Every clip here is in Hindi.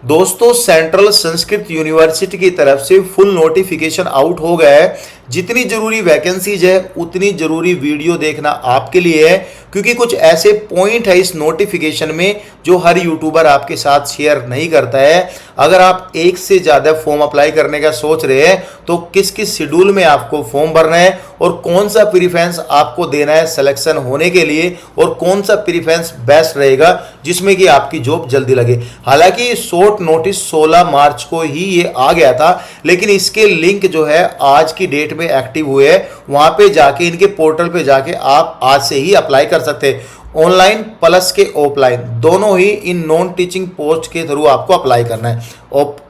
दोस्तों सेंट्रल संस्कृत यूनिवर्सिटी की तरफ से फुल नोटिफिकेशन आउट हो गया है। जितनी जरूरी वैकेंसीज है उतनी जरूरी वीडियो देखना आपके लिए है, क्योंकि कुछ ऐसे पॉइंट है इस नोटिफिकेशन में जो हर यूट्यूबर आपके साथ शेयर नहीं करता है। अगर आप एक से ज़्यादा फॉर्म अप्लाई करने का सोच रहे हैं तो किस किस शेड्यूल में आपको फॉर्म भरना है और कौन सा प्रीफरेंस आपको देना है सिलेक्शन होने के लिए और कौन सा प्रीफरेंस बेस्ट रहेगा जिसमें कि आपकी जॉब जल्दी लगे। हालांकि शॉर्ट नोटिस 16 मार्च को ही ये आ गया था, लेकिन इसके लिंक जो है आज की डेट में एक्टिव हुए हैं। वहां पे जाके इनके पोर्टल पे जाके आप आज से ही अप्लाई कर सकते हैं। ऑनलाइन प्लस के ऑफलाइन दोनों ही इन नॉन टीचिंग पोस्ट के थ्रू आपको अप्लाई करना है।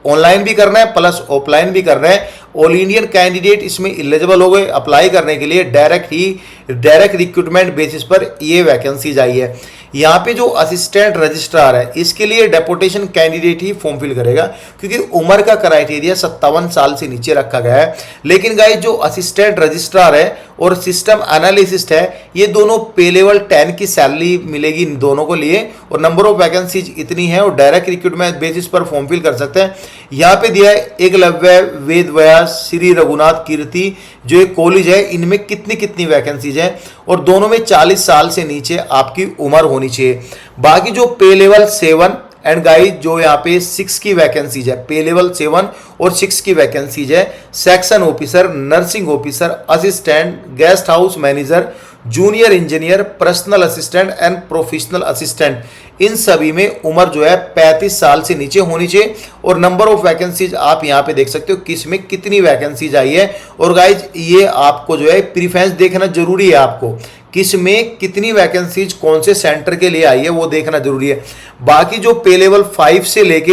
ऑनलाइन भी करना है प्लस ऑफलाइन भी करना है। ऑल इंडियन कैंडिडेट इसमें एलिजिबल हो गए अप्लाई करने के लिए। डायरेक्ट रिक्रूटमेंट बेसिस पर ये वैकेंसीज आई है। यहाँ पे जो असिस्टेंट रजिस्ट्रार है इसके लिए डेपुटेशन कैंडिडेट ही फॉर्म फिल करेगा, क्योंकि उम्र का क्राइटेरिया 57 साल से नीचे रखा गया है। लेकिन गाइस जो असिस्टेंट रजिस्ट्रार है और सिस्टम एनालिसिस्ट है ये दोनों पे लेवल 10 की सैलरी मिलेगी इन दोनों को लिए, और नंबर ऑफ वैकेंसीज इतनी है और डायरेक्ट रिक्रूटमेंट बेसिस पर फॉर्म फिल कर सकते हैं। यहाँ पे दिया है एकलव्य, वेद व्यास, श्री रघुनाथ कीर्ति जो एक कॉलेज है, इनमें कितनी कितनी वैकेंसीज हैं और दोनों में 40 साल से नीचे आपकी उम्र होनी चाहिए। बाकी जो पे लेवल 7 एंड गाइस जो यहाँ पे 6 की वैकेंसीज है, पे लेवल 7 और 6 की वैकेंसीज है। Section officer, nursing officer, assistant, guest house manager, junior engineer, personal assistant and professional assistant, इन सभी में उम्र जो है 35 साल से नीचे होनी चाहिए। और नंबर ऑफ वैकेंसीज आप यहाँ पे देख सकते हो किस में कितनी वैकेंसीज आई है। और गाइज ये आपको जो है प्रीफरेंस देखना जरूरी है, आपको किस में कितनी वैकेंसीज कौन से सेंटर के लिए आई है वो देखना जरूरी है। बाकी जो पे लेवल 5 से लेके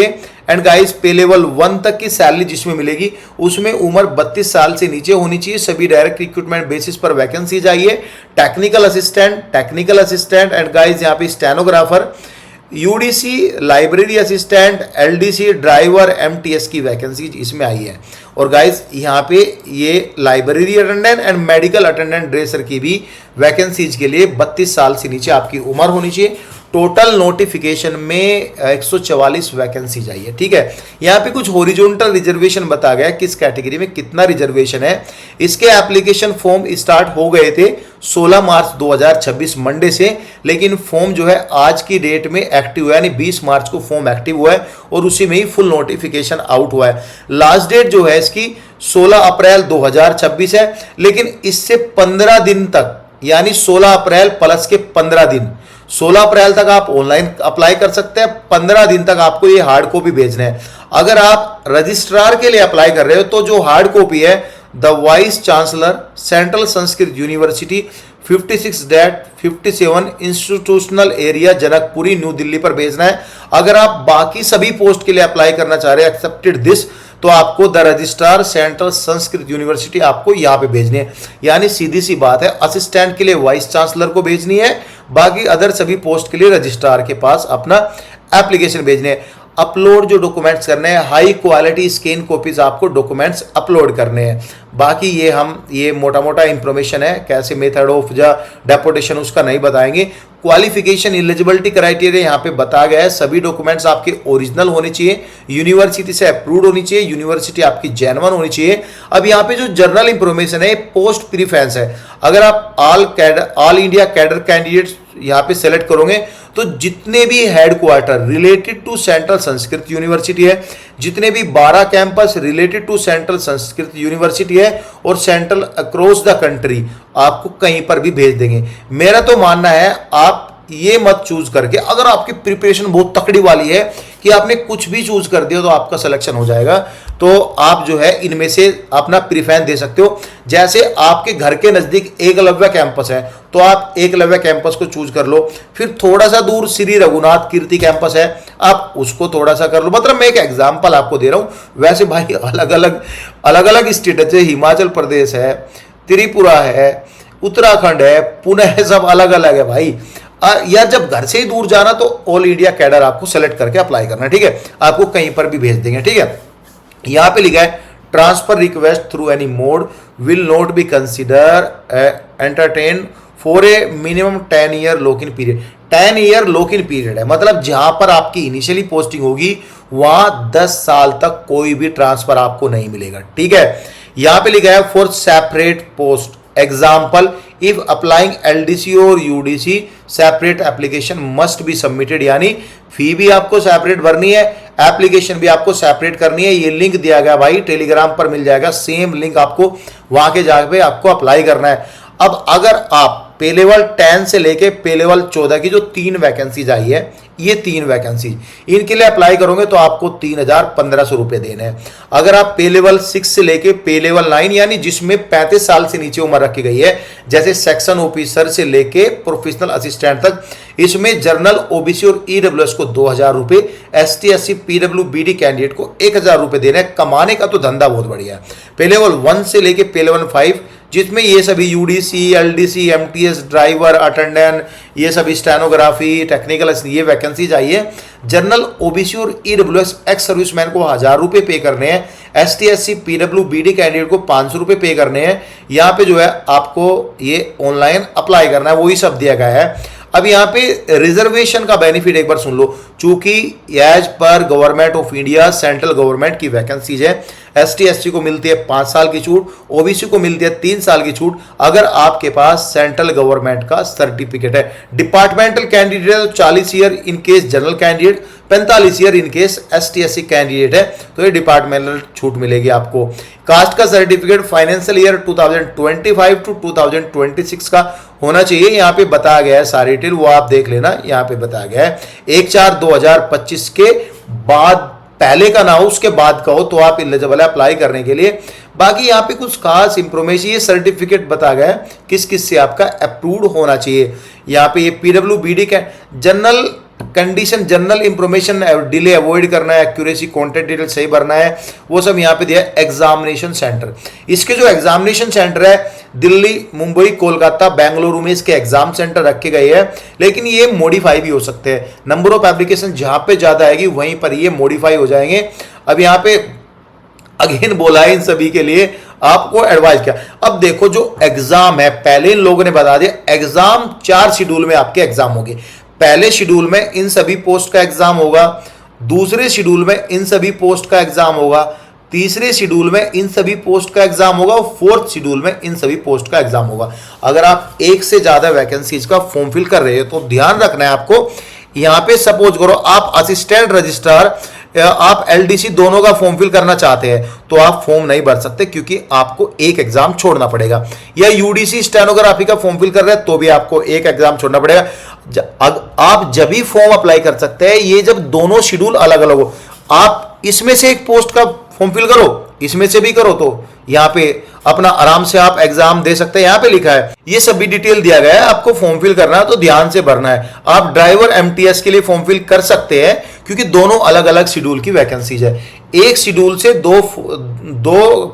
एंड गाइस पे लेवल 1 तक की सैलरी जिसमें मिलेगी उसमें उम्र 32 साल से नीचे होनी चाहिए। सभी डायरेक्ट रिक्रूटमेंट बेसिस पर वैकेंसीज आई है। टेक्निकल असिस्टेंट एंड गाइस यहाँ पे stenographer, UDC, library assistant, LDC, driver, MTS की वैकेंसीज इसमें आई है। और गाइस यहाँ पे ये library attendant and medical attendant dresser की भी वैकेंसीज के लिए 32 साल से नीचे आपकी उम्र होनी चाहिए। टोटल नोटिफिकेशन में 144 वैकेंसीज आई है। ठीक है, यहाँ पे कुछ हॉरिजॉन्टल रिजर्वेशन बता गया किस कैटेगरी में कितना रिजर्वेशन है। इसके एप्लीकेशन फॉर्म स्टार्ट हो गए थे 16 मार्च 2026 मंडे से, लेकिन फॉर्म जो है आज की डेट में एक्टिव हुआ है, यानी 20 मार्च को फॉर्म एक्टिव हुआ है और उसी में ही फुल नोटिफिकेशन आउट हुआ है। लास्ट डेट जो है इसकी 16 अप्रैल 2026 है, लेकिन इससे 15 दिन तक, यानी 16 अप्रैल प्लस के 15 दिन, 16 अप्रैल तक आप ऑनलाइन अप्लाई कर सकते हैं। 15 दिन तक आपको ये हार्ड कॉपी भेजना है। अगर आप रजिस्ट्रार के लिए अप्लाई कर रहे हो तो जो हार्ड कॉपी है the vice chancellor central Sanskrit university 56-57 institutional area Janakpuri new Delhi पर भेजना है। अगर आप बाकी सभी पोस्ट के लिए अप्लाई करना चाह रहे हैं एक्सेप्टेड दिस, तो आपको the registrar central Sanskrit university आपको यहाँ पे भेजनी है। यानी सीधी सी बात है, असिस्टेंट के लिए वाइस चांसलर को भेजनी है, बाकी अदर सभी पोस्ट के लिए रजिस्ट्रार के पास अपना एप्लीकेशन भेजने है। अपलोड जो डॉक्यूमेंट्स करने हैं, हाई क्वालिटी स्कैन कॉपीज आपको डॉक्यूमेंट्स अपलोड करने हैं। बाकी ये मोटा मोटा इंफॉर्मेशन है, कैसे मेथड ऑफ द डेपोटेशन उसका नहीं बताएंगे। क्वालिफिकेशन एलिजिबिलिटी क्राइटेरिया यहाँ पे बताया गया है। सभी डॉक्यूमेंट्स आपके ओरिजिनल होने चाहिए, यूनिवर्सिटी से अप्रूव्ड होनी चाहिए, यूनिवर्सिटी आपकी जेन्युइन होनी चाहिए। अब यहाँ पे जो जनरल इंफॉर्मेशन है पोस्ट प्रीफरेंस है। अगर आप ऑल इंडिया कैडर कैंडिडेट्स यहाँ पे सेलेक्ट करोगे तो जितने भी headquarter related to central Sanskrit university है, जितने भी 12 campus related to central Sanskrit university है और सेंट्रल अक्रॉस द कंट्री आपको कहीं पर भी भेज देंगे। मेरा तो मानना है आप ये मत चूज करके, अगर आपकी प्रिपरेशन बहुत तकड़ी वाली है कि आपने कुछ भी चूज कर दिया तो आपका सिलेक्शन हो जाएगा, तो आप जो है इनमें से अपना प्रीफरेंस दे सकते हो। जैसे आपके घर के नजदीक एकलव्य कैंपस है तो आप एकलव्य कैंपस को चूज कर लो। फिर थोड़ा सा दूर श्री रघुनाथ कीर्ति कैंपस है, आप उसको थोड़ा सा कर लो। मतलब मैं एक एग्जाम्पल आपको दे रहा हूं। वैसे भाई अलग अलग स्टेट है, हिमाचल प्रदेश है, त्रिपुरा है, उत्तराखंड है, पुणे है, सब अलग अलग है भाई। या जब घर से ही दूर जाना तो ऑल इंडिया कैडर आपको सेलेक्ट करके अप्लाई करना है। ठीक है, आपको कहीं पर भी भेज देंगे। ठीक है, यहां पे लिखा है transfer request through any mode will not be consider entertain for a minimum 10 ear lock in period. 10 ear lock in period है, मतलब जहां पर आपकी इनिशियली पोस्टिंग होगी वहां 10 साल तक कोई भी ट्रांसफर आपको नहीं मिलेगा। ठीक है, यहां पे लिखा है for separate post example if applying LDC और UDC separate application must be submitted, यानी फी भी आपको सेपरेट भरनी है, एप्लीकेशन भी आपको सेपरेट करनी है। ये लिंक दिया गया भाई, टेलीग्राम पर मिल जाएगा, सेम लिंक आपको वहां के जाके पे आपको अप्लाई करना है। अब अगर आप पे लेवल 10 से लेके पे लेवल 14 की जो 3 वैकेंसीज आई है, ये 3 वैकेंसी इनके लिए अप्लाई करोगे तो आपको 3,1500 रुपए देने हैं। अगर आप पे लेवल 6 से लेके पे लेवल 9 यानी जिसमें 35 साल से नीचे उम्र रखी गई है, जैसे सेक्शन ऑफिसर से लेके प्रोफेशनल असिस्टेंट तक, इसमें जर्नल ओबीसी और ईडब्ल्यूएस को 2,000 रुपए, एसटी एससी पीडब्ल्यूबीडी कैंडिडेट को 1,000 रुपए देने हैं। कमाने का तो धंधा बहुत बढ़िया है। पे लेवल 1 से लेके पे लेवल 5 जिसमें ये सभी UDC, LDC, MTS, driver, attendant, ये सभी स्टेनोग्राफी, टेक्निकल, ये वैकेंसीज आई है। जनरल ओबीसी और ईडब्ल्यूएस एक्स सर्विसमैन को 1,000 रुपए पे करने हैं, एसटी एससी पीडब्ल्यूबीडी कैंडिडेट को 500 रुपए पे करने हैं। यहाँ पे जो है आपको ये ऑनलाइन अप्लाई करना है, वही सब दिया गया है। अब यहाँ पे रिजर्वेशन का बेनिफिट एक बार सुन लो, चूंकि एज पर government of India central government की वैकेंसीज है, एसटी एससी को मिलती है 5 साल की छूट, ओबीसी को मिलती है 3 साल की छूट अगर आपके पास सेंट्रल गवर्नमेंट का सर्टिफिकेट है। डिपार्टमेंटल कैंडिडेट है तो 40 year in case general candidate, 45 year in case ST SC candidate है तो ये डिपार्टमेंटल छूट मिलेगी आपको। कास्ट का सर्टिफिकेट फाइनेंशियल ईयर 2025 टू 2026 का होना चाहिए। यहाँ पे बताया गया है सारी डिटेल, वो आप देख लेना, यहाँ पे बताया गया है 1/4/2025 के बाद, पहले का ना हो उसके बाद का हो तो आप एलिजिबल है अप्लाई करने के लिए। बाकी यहाँ पे कुछ खास इंफॉर्मेशन, ये सर्टिफिकेट बता गया है किस किस से आपका अप्रूव्ड होना चाहिए। यहाँ पे ये पीडब्ल्यूबीडी का general condition, general information, delay avoid करना है, एक्यूरेसी, कॉन्टेक्ट डिटेल सही भरना है, वो सब यहाँ पे दिया है। एग्जामिनेशन सेंटर, इसके जो एग्जामिनेशन सेंटर है दिल्ली, मुंबई, कोलकाता, बेंगलुरु में इसके एग्जाम सेंटर रखे गए हैं, लेकिन ये मॉडिफाई भी हो सकते हैं। नंबर ऑफ एप्लीकेशन जहां पे ज्यादा आएगी वहीं पर ये मॉडिफाई हो जाएंगे। अब यहाँ पे अगेन बोला है इन सभी के लिए आपको एडवाइस किया। अब देखो जो एग्जाम है, पहले इन लोगों ने बता दिया एग्जाम 4 शेड्यूल में आपके एग्जाम होंगे। पहले शेड्यूल में इन सभी पोस्ट का एग्जाम होगा, दूसरे शेड्यूल में इन सभी पोस्ट का एग्जाम होगा, तीसरे शेड्यूल में इन सभी पोस्ट का एग्जाम होगा और फोर्थ शेड्यूल में इन सभी पोस्ट का एग्जाम होगा। अगर आप एक से ज्यादा वैकेंसीज का फॉर्म फिल कर रहे हो तो ध्यान रखना है आपको। यहां पे सपोज करो आप असिस्टेंट रजिस्ट्रार, आप एलडीसी दोनों का फॉर्म फिल करना चाहते हैं तो आप फॉर्म नहीं भर सकते क्योंकि आपको एक एग्जाम छोड़ना पड़ेगा। या यूडीसी स्टेनोग्राफी का फॉर्म फिल कर रहे हैं तो भी आपको एक एग्जाम छोड़ना पड़ेगा। आप जब भी फॉर्म अप्लाई कर सकते हैं ये जब दोनों शेड्यूल अलग अलग हो। आप इसमें से एक पोस्ट का फॉर्म फिल करो, इसमें से भी करो, तो यहाँ पे अपना आराम से आप एग्जाम दे सकते हैं। यहाँ पे लिखा है ये सभी डिटेल दिया गया है, आपको फॉर्म फिल करना है तो ध्यान से भरना है। आप ड्राइवर एमटीएस के लिए फॉर्म फिल कर सकते हैं क्योंकि दोनों अलग अलग शेड्यूल की वैकेंसीज है। एक शेड्यूल से दो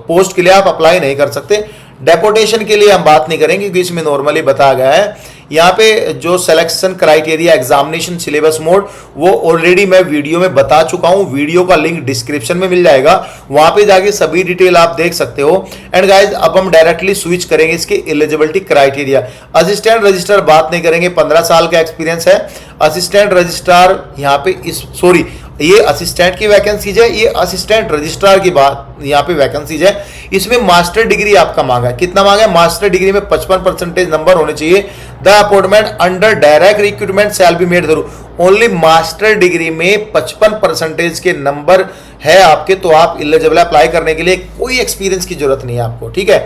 पोस्ट के लिए आप अप्लाई नहीं कर सकते। डेपोटेशन के लिए हम बात नहीं करेंगे क्योंकि इसमें नॉर्मली बताया गया है। यहाँ पे जो selection criteria, examination syllabus mode, वो ऑलरेडी मैं वीडियो में बता चुका हूँ। वीडियो का लिंक डिस्क्रिप्शन में मिल जाएगा, वहां पे जाके सभी डिटेल आप देख सकते हो। एंड गाइज अब हम डायरेक्टली स्विच करेंगे इसके एलिजिबिलिटी क्राइटेरिया। असिस्टेंट रजिस्ट्रार बात नहीं करेंगे, 15 साल का एक्सपीरियंस है। असिस्टेंट रजिस्ट्रार यहाँ पे ये असिस्टेंट की वैकेंसीज है, ये असिस्टेंट रजिस्ट्रार की बात यहाँ पे वैकेंसीज है। इसमें मास्टर डिग्री आपका मांगा है, कितना मांगा है? मास्टर डिग्री में 55% नंबर होने चाहिए। The appointment under direct recruitment shall be made through, only master degree में 55% के नंबर है आपके तो आप एलिजिबल अप्लाई करने के लिए। कोई एक्सपीरियंस की जरूरत नहीं है आपको, ठीक है।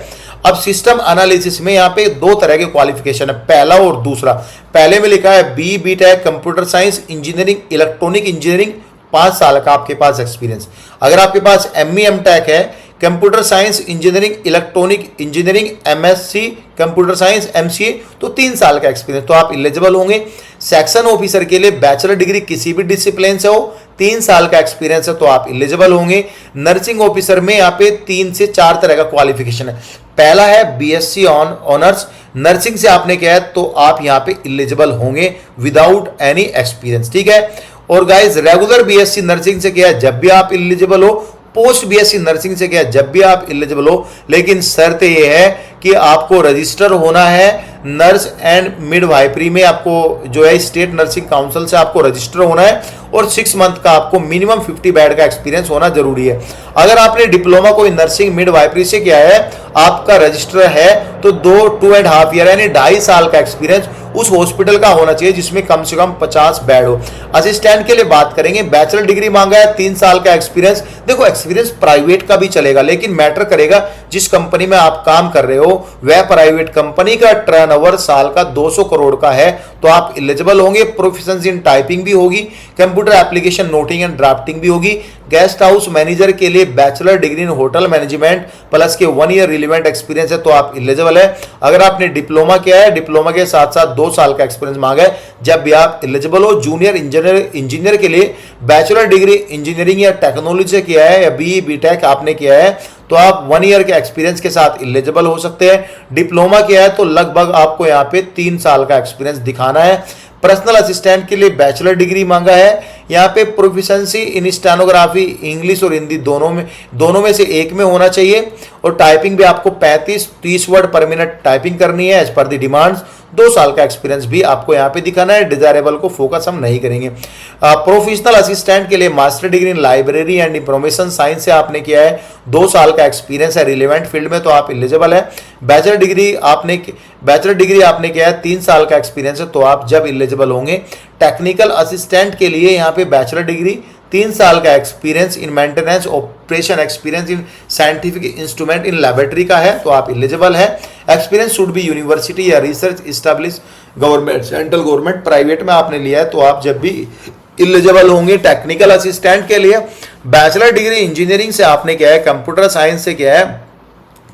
अब सिस्टम एनालिसिस में यहाँ पे 2 तरह के क्वालिफिकेशन है, पहला और दूसरा। पहले में लिखा है B tech computer science engineering electronic engineering, 5 साल का आपके पास एक्सपीरियंस। अगर आपके पास एम टेक है computer science engineering electronic engineering, MSc computer science MCA, तो 3 साल का एक्सपीरियंस तो आप एलिजिबल होंगे। सेक्शन ऑफिसर के लिए बैचलर डिग्री किसी भी डिसिप्लिन से हो, 3 साल का एक्सपीरियंस है तो आप एलिजिबल होंगे। नर्सिंग ऑफिसर में यहाँ पे 3 से 4 तरह का क्वालिफिकेशन है। पहला है बीएससी ऑनर्स, नर्सिंग से आपने किया है तो आप यहाँ पे एलिजिबल होंगे विदाउट एनी एक्सपीरियंस, ठीक है। और गाइज रेगुलर बीएससी नर्सिंग से किया है जब भी आप एलिजिबल हो, पोस्ट बीएससी नर्सिंग से किया जब भी आप एलिजिबल हो, लेकिन शर्त यह है कि आपको रजिस्टर होना है नर्स एंड मिडवाइफरी में, आपको जो है स्टेट नर्सिंग काउंसिल से आपको रजिस्टर होना है और 6 मंथ का आपको मिनिमम 50 बेड का एक्सपीरियंस होना जरूरी है। अगर आपने डिप्लोमा कोई नर्सिंग मिडवाइफरी से किया है, आपका रजिस्टर है, तो 2.5 ईयर यानी 2.5 साल का एक्सपीरियंस उस हॉस्पिटल का होना चाहिए जिसमें कम से कम 50 बेड हो। असिस्टेंट के लिए बात करेंगे, बैचलर डिग्री मांगा है, 3 साल का एक्सपीरियंस। देखो एक्सपीरियंस प्राइवेट का भी चलेगा, लेकिन मैटर करेगा जिस कंपनी में आप काम कर रहे हो वह प्राइवेट कंपनी का टर्नओवर साल का 200 करोड़ का है तो आप एलिजिबल होंगे। प्रोफिशिएंसी इन टाइपिंग भी होगी, computer application noting and drafting भी होगी। गेस्ट हाउस मैनेजर के लिए bachelor degree in hotel management plus के 1 ईयर रिलेवेंट एक्सपीरियंस है तो आप एलिजिबल है। अगर आपने डिप्लोमा किया है, डिप्लोमा के साथ साथ 2 साल का एक्सपीरियंस मांगा है, जब भी आप एलिजिबल हो। जूनियर इंजीनियर के लिए बैचलर डिग्री इंजीनियरिंग या टेक्नोलॉजी से किया है या बीई बीटेक आपने किया है तो आप 1 ईयर के एक्सपीरियंस के साथ एलिजिबल हो सकते हैं। डिप्लोमा किया है तो लगभग आपको यहाँ पे 3 साल का एक्सपीरियंस दिखाना है। पर्सनल असिस्टेंट के लिए बैचलर डिग्री मांगा है। यहाँ पे प्रोफिशिएंसी इन स्टेनोग्राफी इंग्लिश और हिंदी दोनों में से एक में होना चाहिए और टाइपिंग भी आपको 35-30 वर्ड पर मिनट टाइपिंग करनी है एज पर द डिमांड्स। 2 साल का एक्सपीरियंस भी आपको यहाँ पे दिखाना है। डिजायरेबल को फोकस हम नहीं करेंगे। प्रोफेशनल असिस्टेंट के लिए master degree in library and information science से आपने किया है, 2 साल का एक्सपीरियंस है रिलेवेंट फील्ड में तो आप एलिजिबल है। बैचलर डिग्री आपने किया है, 3 साल का एक्सपीरियंस है तो आप जब एलिजिबल होंगे। टेक्निकल असिस्टेंट के लिए यहाँ पे बैचलर डिग्री, 3 साल का experience in maintenance operation experience in scientific instrument in laboratory का है तो आप एलिजिबल है। एक्सपीरियंस शुड बी यूनिवर्सिटी या research establish government, central government, private में आपने लिया है तो आप जब भी एलिजिबल होंगे। टेक्निकल असिस्टेंट के लिए बैचलर डिग्री इंजीनियरिंग से आपने किया है, कंप्यूटर साइंस से किया है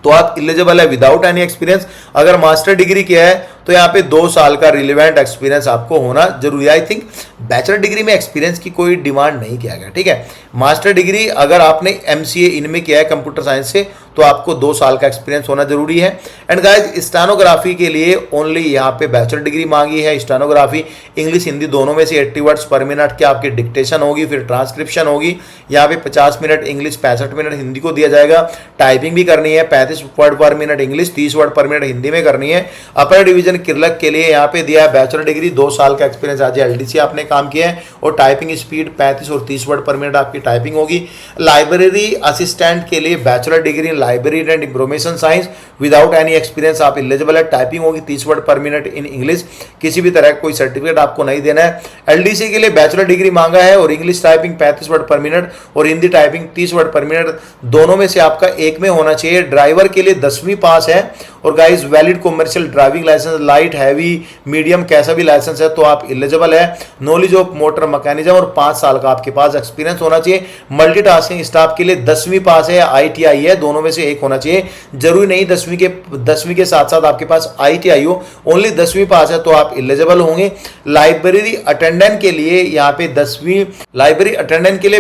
तो आप एलिजिबल है विदाउट एनी एक्सपीरियंस। अगर मास्टर डिग्री किया है तो यहाँ पे 2 साल का रिलेवेंट एक्सपीरियंस आपको होना जरूरी है। आई थिंक बैचलर डिग्री में एक्सपीरियंस की कोई डिमांड नहीं किया गया, ठीक है। मास्टर डिग्री अगर आपने MCA इनमें किया है कंप्यूटर साइंस से तो आपको 2 साल का एक्सपीरियंस होना जरूरी है। एंड गाइज स्टेनोग्राफी के लिए ओनली यहाँ पे बैचलर डिग्री मांगी है। स्टेनोग्राफी इंग्लिश हिंदी दोनों में से 80 वर्ड्स पर मिनट की आपकी डिक्टेशन होगी, फिर ट्रांसक्रिप्शन होगी। यहाँ पे 50 मिनट इंग्लिश, 65 मिनट हिंदी को दिया जाएगा। टाइपिंग भी करनी है, 35 word per minute English, 30 word per minute Hindi में करनी है। अपर डिवीजन क्लर्क के लिए यहाँ पे दिया है बैचलर डिग्री, 2 साल का एक्सपीरियंस आज LDC आपने काम किया है और टाइपिंग स्पीड 35 और 30 वर्ड पर मिनट आपकी टाइपिंग होगी। लाइब्रेरी असिस्टेंट के लिए bachelor degree in library and information science without any experience आप एलिजिबल है। टाइपिंग होगी 30 word per minute in English, किसी भी तरह कोई सर्टिफिकेट आपको नहीं देना है। LDC के लिए बैचलर डिग्री मांगा है और English typing 35 word per minute और Hindi typing 30 word per minute, दोनों में से आपका एक में होना चाहिए। ड्राइवर के लिए 10वीं पास है और guys valid commercial driving licence, light, heavy, medium कैसा भी लाइसेंस है तो आप एलिजिबल है। नॉलेज ऑफ मोटर मैकेनिज्म और 5 साल का आपके पास एक्सपीरियंस होना चाहिए। मल्टीटास्किंग स्टाफ के लिए 10वीं पास है या ITI है, दोनों में से एक होना चाहिए। जरूरी नहीं 10वीं के साथ साथ आपके पास ITI हो, ओनली 10वीं पास है तो आप एलिजिबल होंगे। लाइब्रेरी अटेंडेंट के लिए यहाँ पे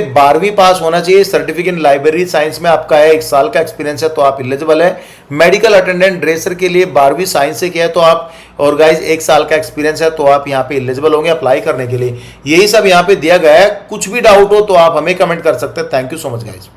12वीं पास होना चाहिए। सर्टिफिकेट लाइब्रेरी साइंस में आपका है, 1 साल का एक्सपीरियंस है तो आप एलिजिबल है। मेडिकल अटेंडेंट ड्रेसर के लिए 12वीं साइंस से किया है तो आप, और गाइज 1 साल का एक्सपीरियंस है तो आप यहाँ पे एलिजिबल होंगे अप्लाई करने के लिए। यही सब यहाँ पे दिया गया है। कुछ भी डाउट हो तो आप हमें कमेंट कर सकते हैं। Thank you so much guys.